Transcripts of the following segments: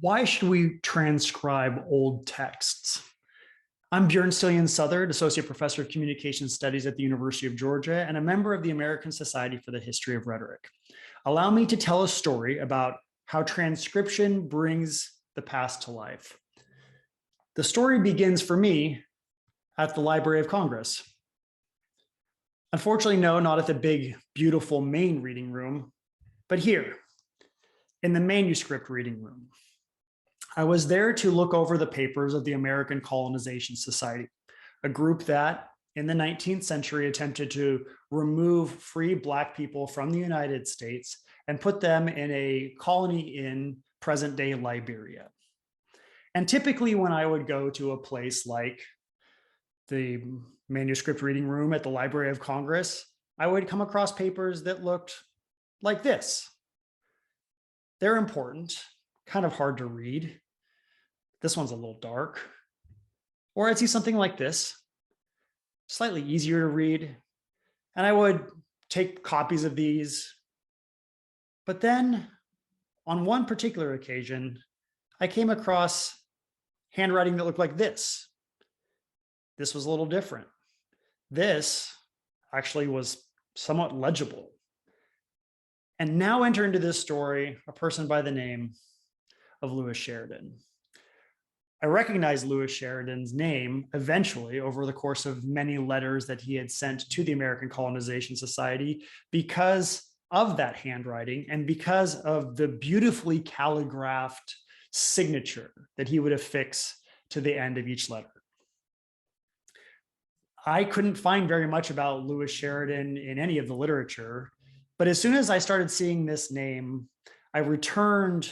Why should we transcribe old texts? I'm Bjørn Stillion Southard, Associate Professor of Communication Studies at the University of Georgia and a member of the American Society for the History of Rhetoric. Allow me to tell a story about how transcription brings the past to life. The story begins for me at the Library of Congress. Unfortunately, no, not at the big, beautiful main reading room, but here in the manuscript reading room. I was there to look over the papers of the American Colonization Society, a group that in the 19th century attempted to remove free Black people from the United States and put them in a colony in present-day Liberia. And typically when I would go to a place like the manuscript reading room at the Library of Congress, I would come across papers that looked like this. They're important, kind of hard to read. This one's a little dark. Or I'd see something like this, slightly easier to read. And I would take copies of these. But then on one particular occasion, I came across handwriting that looked like this. This was a little different. This actually was somewhat legible. And now enter into this story a person by the name of Lewis Sheridan. I recognized Lewis Sheridan's name eventually over the course of many letters that he had sent to the American Colonization Society because of that handwriting and because of the beautifully calligraphed signature that he would affix to the end of each letter. I couldn't find very much about Lewis Sheridan in any of the literature, but as soon as I started seeing this name, I returned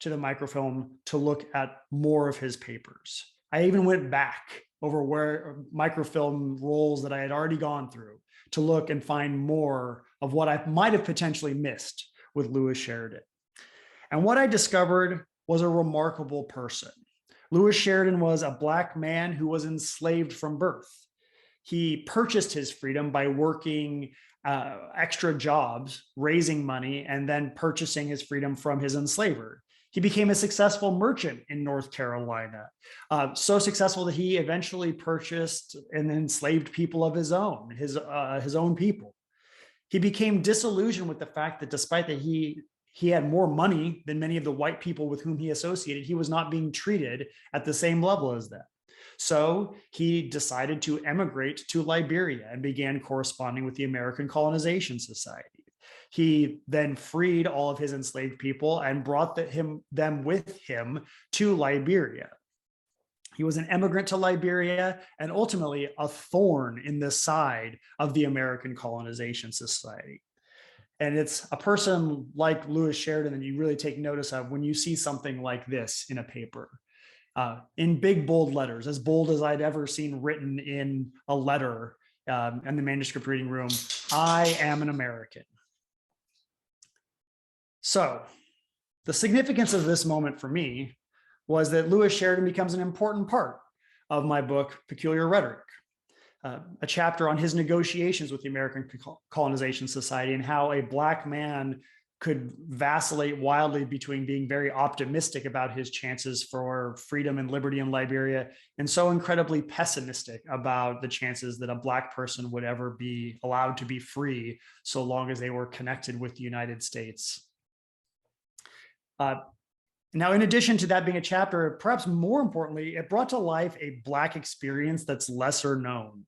to the microfilm to look at more of his papers. I even went back over where microfilm rolls that I had already gone through to look and find more of what I might have potentially missed with Lewis Sheridan. And what I discovered was a remarkable person. Lewis Sheridan was a Black man who was enslaved from birth. He purchased his freedom by working extra jobs, raising money, and then purchasing his freedom from his enslaver. He became a successful merchant in North Carolina, so successful that he eventually purchased and enslaved people of his own people. He became disillusioned with the fact that despite that he had more money than many of the white people with whom he associated, he was not being treated at the same level as them. So he decided to emigrate to Liberia and began corresponding with the American Colonization Society. He then freed all of his enslaved people and brought them with him to Liberia. He was an immigrant to Liberia and ultimately a thorn in the side of the American Colonization Society. And it's a person like Lewis Sheridan that you really take notice of when you see something like this in a paper. In big, bold letters, as bold as I'd ever seen written in a letter in the manuscript reading room, "I am an American." So the significance of this moment for me was that Lewis Sheridan becomes an important part of my book, Peculiar Rhetoric, a chapter on his negotiations with the American Colonization Society and how a Black man could vacillate wildly between being very optimistic about his chances for freedom and liberty in Liberia and so incredibly pessimistic about the chances that a Black person would ever be allowed to be free so long as they were connected with the United States. Now, in addition to that being a chapter, perhaps more importantly, it brought to life a Black experience that's lesser known.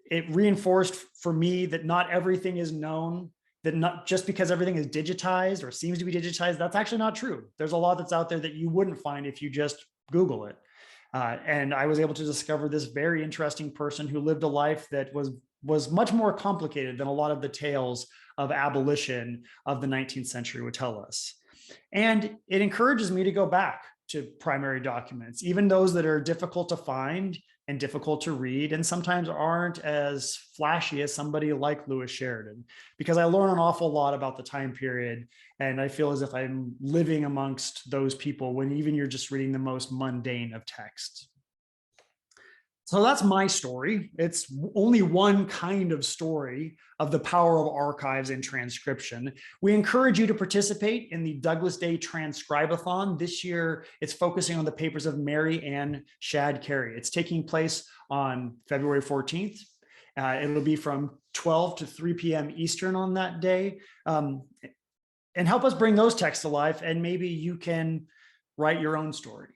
It reinforced for me that not everything is known, that not just because everything is digitized or seems to be digitized, that's actually not true. There's a lot that's out there that you wouldn't find if you just Google it. And I was able to discover this very interesting person who lived a life that was much more complicated than a lot of the tales of abolition of the 19th century would tell us. And it encourages me to go back to primary documents, even those that are difficult to find and difficult to read, and sometimes aren't as flashy as somebody like Lewis Sheridan, because I learn an awful lot about the time period. And I feel as if I'm living amongst those people when even you're just reading the most mundane of texts. So that's my story. It's only one kind of story of the power of archives and transcription. We encourage you to participate in the Douglas Day transcribe-a-thon. This year, it's focusing on the papers of Mary Ann Shadd Cary. It's taking place on February 14th. It'll be from 12 to 3 p.m. Eastern on that day. And help us bring those texts to life, and maybe you can write your own story.